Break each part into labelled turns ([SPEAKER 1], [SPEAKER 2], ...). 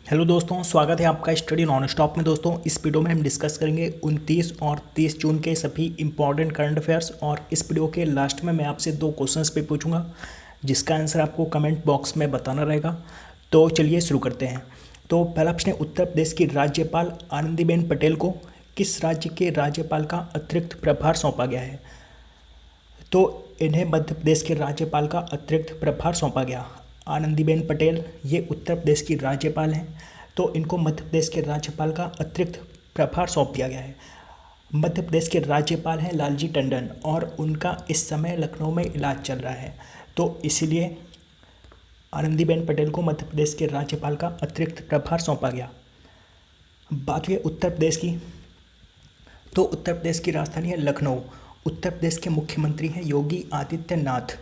[SPEAKER 1] Hello दोस्तों, स्वागत है आपका स्टडी नॉन स्टॉप में। दोस्तों, इस वीडियो में हम डिस्कस करेंगे 29 और 30 जून के सभी इंपॉर्टेंट करंट अफेयर्स। और इस वीडियो के लास्ट में मैं आपसे दो क्वेश्चंस पे पूछूंगा जिसका आंसर आपको कमेंट बॉक्स में बताना रहेगा। तो चलिए शुरू करते हैं। तो पहला प्रश्न है, उत्तर प्रदेश की राज्यपाल आनंदीबेन पटेल को किस राज्य के राज्यपाल का अतिरिक्त प्रभार सौंपा गया है? तो इन्हें मध्य प्रदेश के राज्यपाल का अतिरिक्त प्रभार सौंपा गया। आनंदीबेन पटेल ये उत्तर प्रदेश की राज्यपाल हैं, तो इनको मध्य प्रदेश के राज्यपाल का अतिरिक्त प्रभार सौंप दिया गया है। मध्य प्रदेश के राज्यपाल हैं लालजी टंडन और उनका इस समय लखनऊ में इलाज चल रहा है, तो इसीलिए आनंदीबेन पटेल को मध्य प्रदेश के राज्यपाल का अतिरिक्त प्रभार सौंपा गया। बात हुई उत्तर प्रदेश की, तो उत्तर प्रदेश की राजधानी है लखनऊ। उत्तर प्रदेश के मुख्यमंत्री हैं योगी आदित्यनाथ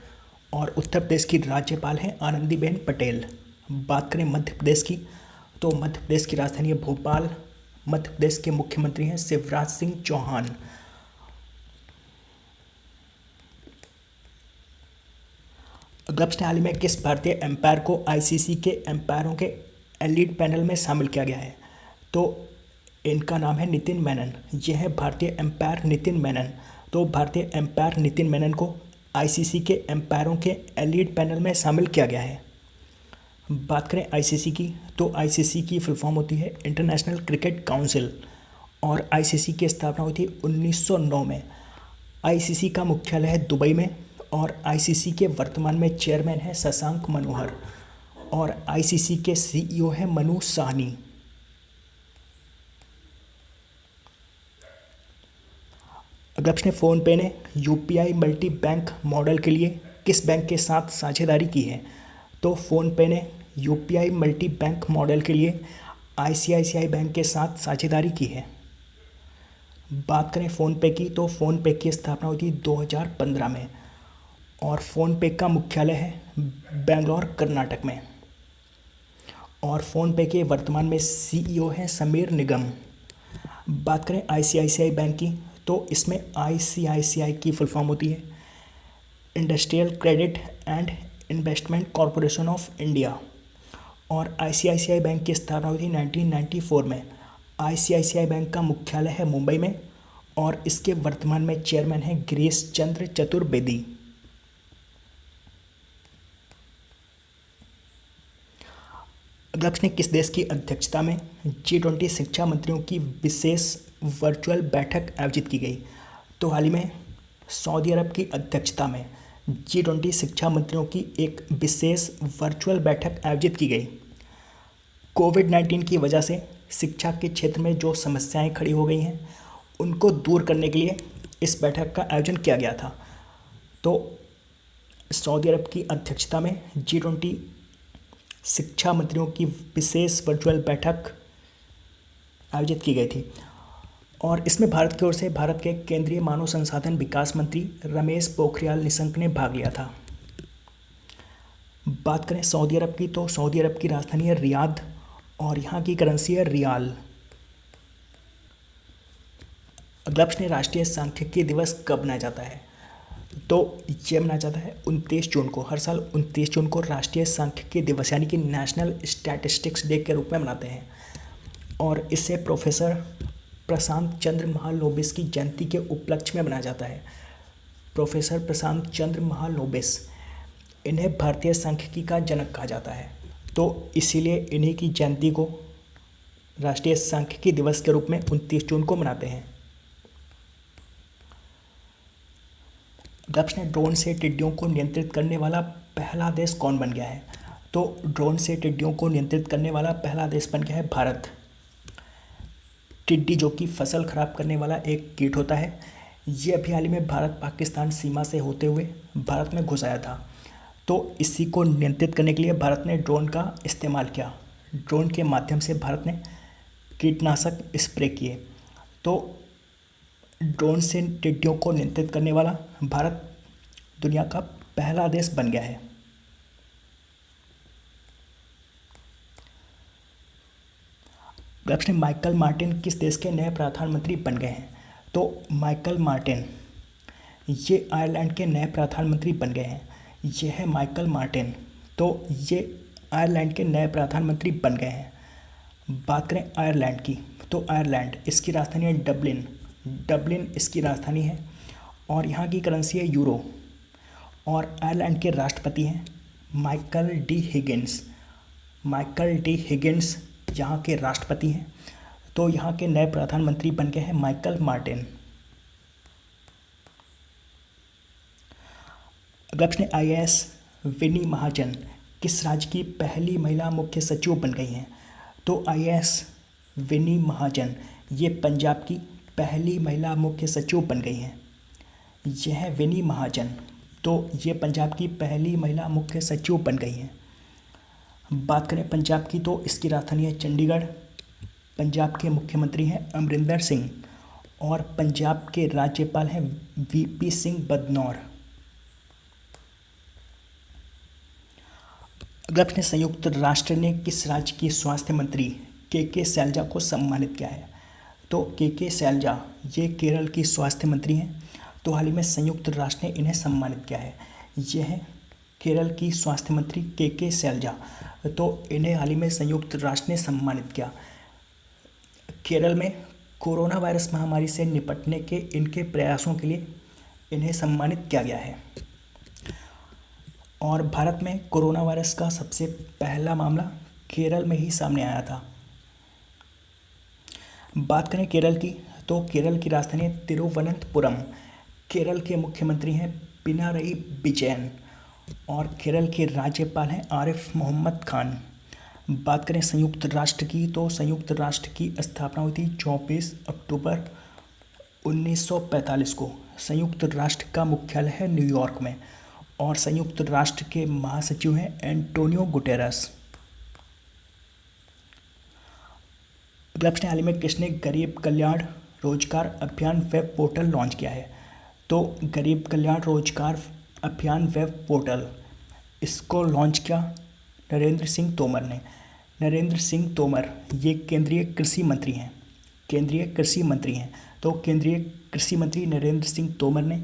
[SPEAKER 1] और उत्तर प्रदेश की राज्यपाल हैं आनंदीबेन पटेल। बात करें मध्य प्रदेश की, तो मध्य प्रदेश की राजधानी है भोपाल। मध्य प्रदेश के मुख्यमंत्री हैं शिवराज सिंह चौहान। अगला प्रश्न, हाल ही में किस भारतीय एम्पायर को आईसीसी के एम्पायरों के एलीट पैनल में शामिल किया गया है? तो इनका नाम है नितिन मेनन। यह है भारतीय एम्पायर नितिन मेनन। तो भारतीय एम्पायर नितिन मेनन को आईसीसी के एम्पायरों के एलीट पैनल में शामिल किया गया है। बात करें आईसीसी की, तो आईसीसी की फुल फॉर्म होती है इंटरनेशनल क्रिकेट काउंसिल और आईसीसी की स्थापना हुई थी 1909 में। आईसीसी का मुख्यालय है दुबई में और आईसीसी के वर्तमान में चेयरमैन है शशांक मनोहर और आईसीसी के सीईओ है मनु साहनी। अगला प्रश्न, फोन पे ने यूपीआई मल्टी बैंक मॉडल के लिए किस बैंक के साथ साझेदारी की है? तो फोन पे ने यूपीआई मल्टी बैंक मॉडल के लिए आईसीआईसीआई बैंक के साथ साझेदारी की है। बात करें फ़ोनपे की, तो फ़ोनपे की स्थापना हुई थी 2015 में और फ़ोनपे का मुख्यालय है बेंगलोर कर्नाटक में और फ़ोनपे के वर्तमान में सीईओ हैं समीर निगम। बात करें आईसीआईसीआई बैंक की, तो इसमें आईसीआईसीआई की फुल फॉर्म होती है industrial credit and investment corporation of India और आईसीआईसीआई बैंक की स्थापना हुई थी 1994 में। आईसीआईसीआई बैंक का मुख्यालय है मुंबई में और इसके वर्तमान में चेयरमैन हैं गिरीश चंद्र चतुर्वेदी। अगला प्रश्न, किस देश की अध्यक्षता में G20 शिक्षा मंत्रियों की विशेष वर्चुअल बैठक आयोजित की गई? तो हाल ही में सऊदी अरब की अध्यक्षता में G20 शिक्षा मंत्रियों की एक विशेष वर्चुअल बैठक आयोजित की गई। कोविड-19 की वजह से शिक्षा के क्षेत्र में जो समस्याएं खड़ी हो गई हैं उनको दूर करने के लिए इस बैठक का आयोजन किया गया था। तो सऊदी अरब की अध्यक्षता में G20 शिक्षा मंत्रियों की विशेष वर्चुअल बैठक आयोजित की गई थी और इसमें भारत की ओर से भारत के केंद्रीय मानव संसाधन विकास मंत्री रमेश पोखरियाल निशंक ने भाग लिया था। बात करें सऊदी अरब की, तो सऊदी अरब की राजधानी है रियाद और यहाँ की करेंसी है रियाल। अगला प्रश्न, राष्ट्रीय सांख्यिकी दिवस कब मनाया जाता है? तो ये मनाया जाता है 29 जून को। हर साल 29 जून को राष्ट्रीय सांख्यिकी दिवस यानी कि नेशनल स्टैटिस्टिक्स डे के रूप में मनाते हैं और इसे प्रोफेसर प्रशांत चंद्र महालनोबिस की जयंती के उपलक्ष्य में मनाया जाता है। प्रोफेसर प्रशांत चंद्र महालनोबिस, इन्हें भारतीय सांख्यिकी का जनक कहा जाता है, तो इसीलिए इन्हीं की जयंती को राष्ट्रीय सांख्यिकी दिवस के रूप में 29 जून को मनाते हैं। अगला प्रश्न, ड्रोन से टिड्डियों को नियंत्रित करने वाला पहला देश कौन बन गया है? तो ड्रोन से टिड्डियों को नियंत्रित करने वाला पहला देश बन गया है भारत। टिड्डी जो कि फसल खराब करने वाला एक कीट होता है, ये अभी हाल ही में भारत पाकिस्तान सीमा से होते हुए भारत में घुस आया था, तो इसी को नियंत्रित करने के लिए भारत ने ड्रोन का इस्तेमाल किया। ड्रोन के माध्यम से भारत ने कीटनाशक स्प्रे किए, तो ड्रोन से टिड्डियों को नियंत्रित करने वाला भारत दुनिया का पहला देश बन गया है। प्रश्न, माइकल मार्टिन किस देश के नए प्रधानमंत्री बन गए हैं? तो माइकल मार्टिन ये आयरलैंड के नए प्रधानमंत्री बन गए हैं। ये है माइकल मार्टिन, तो ये आयरलैंड के नए प्रधानमंत्री बन गए हैं। बात करें आयरलैंड की, तो आयरलैंड इसकी राजधानी है डबलिन, डबलिन इसकी राजधानी है और यहाँ की करेंसी है यूरो। और आयरलैंड के राष्ट्रपति हैं Michael D Higgins, Michael D Higgins यहाँ के राष्ट्रपति हैं। तो यहाँ के नए प्रधानमंत्री बन गए हैं माइकल मार्टिन। अगला प्रश्न IAS विनी महाजन किस राज्य की पहली महिला मुख्य सचिव बन गई हैं? तो IAS विनी महाजन ये पंजाब की पहली महिला मुख्य सचिव बन गई हैं। यह विनी महाजन, तो ये पंजाब की पहली महिला मुख्य सचिव बन गई हैं। बात करें पंजाब की, तो इसकी राजधानी है चंडीगढ़। पंजाब के मुख्यमंत्री हैं अमरिंदर सिंह और पंजाब के राज्यपाल हैं VP सिंह बदनौर। अगला प्रश्न, संयुक्त राष्ट्र ने किस राज्य की स्वास्थ्य मंत्री KK शैलजा को सम्मानित किया है? तो KK शैलजा ये केरल की स्वास्थ्य मंत्री हैं। तो हाल ही में संयुक्त राष्ट्र ने इन्हें सम्मानित किया है। यह केरल की स्वास्थ्य मंत्री KK शैलजा, तो इन्हें हाल ही में संयुक्त राष्ट्र ने सम्मानित किया। केरल में कोरोना वायरस महामारी से निपटने के इनके प्रयासों के लिए इन्हें सम्मानित किया गया है। और भारत में कोरोना वायरस का सबसे पहला मामला केरल में ही सामने आया था। बात करें केरल की, तो केरल की राजधानी है तिरुवनंतपुरम। केरल के मुख्यमंत्री हैं पिनारई विजयन और केरल के राज्यपाल हैं आरिफ मोहम्मद खान। बात करें संयुक्त राष्ट्र की, तो संयुक्त राष्ट्र की स्थापना हुई थी 24 अक्टूबर 1945 को। संयुक्त राष्ट्र का मुख्यालय है न्यूयॉर्क में और संयुक्त राष्ट्र के महासचिव हैं एंटोनियो गुटेरस। अगला प्रश्न, हाल ही में किसने गरीब कल्याण रोजगार अभियान वेब पोर्टल लॉन्च किया है? तो गरीब कल्याण रोजगार अभियान वेब पोर्टल इसको लॉन्च किया नरेंद्र सिंह तोमर ने। नरेंद्र सिंह तोमर ये केंद्रीय कृषि मंत्री हैं, केंद्रीय कृषि मंत्री हैं। तो केंद्रीय कृषि मंत्री नरेंद्र सिंह तोमर ने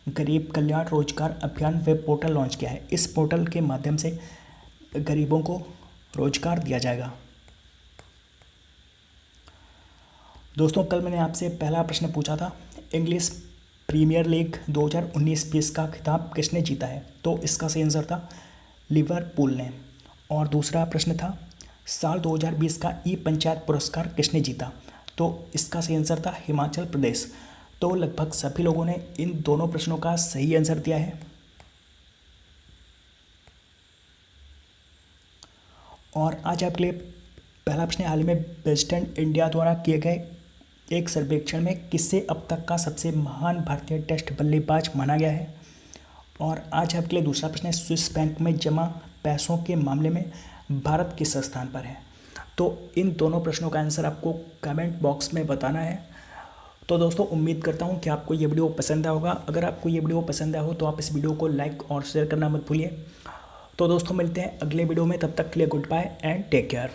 [SPEAKER 1] गरीब कल्याण रोजगार अभियान वेब पोर्टल लॉन्च किया है। इस पोर्टल के माध्यम से गरीबों को रोजगार दिया जाएगा। दोस्तों, कल मैंने आपसे पहला प्रश्न पूछा था, इंग्लिश प्रीमियर लीग 2019-20 का खिताब किसने जीता है? तो इसका सही आंसर था लिवरपूल ने। और दूसरा प्रश्न था, साल 2020 का ई-पंचायत पुरस्कार किसने जीता? तो इसका सही आंसर था हिमाचल प्रदेश। तो लगभग सभी लोगों ने इन दोनों प्रश्नों का सही आंसर दिया है। और आज आपके लिए पहला प्रश्न, हाल ही में वेस्टर्न इंडिया द्वारा किए गए एक सर्वेक्षण में किसे अब तक का सबसे महान भारतीय टेस्ट बल्लेबाज माना गया है? और आज आपके लिए दूसरा प्रश्न है, स्विस बैंक में जमा पैसों के मामले में भारत किस स्थान पर है? तो इन दोनों प्रश्नों का आंसर आपको कमेंट बॉक्स में बताना है। तो दोस्तों, उम्मीद करता हूँ कि आपको ये वीडियो पसंद आया होगा। अगर आपको ये वीडियो पसंद आया हो तो आप इस वीडियो को लाइक और शेयर करना मत भूलिए। तो दोस्तों, मिलते हैं अगले वीडियो में, तब तक के लिए goodbye and take care.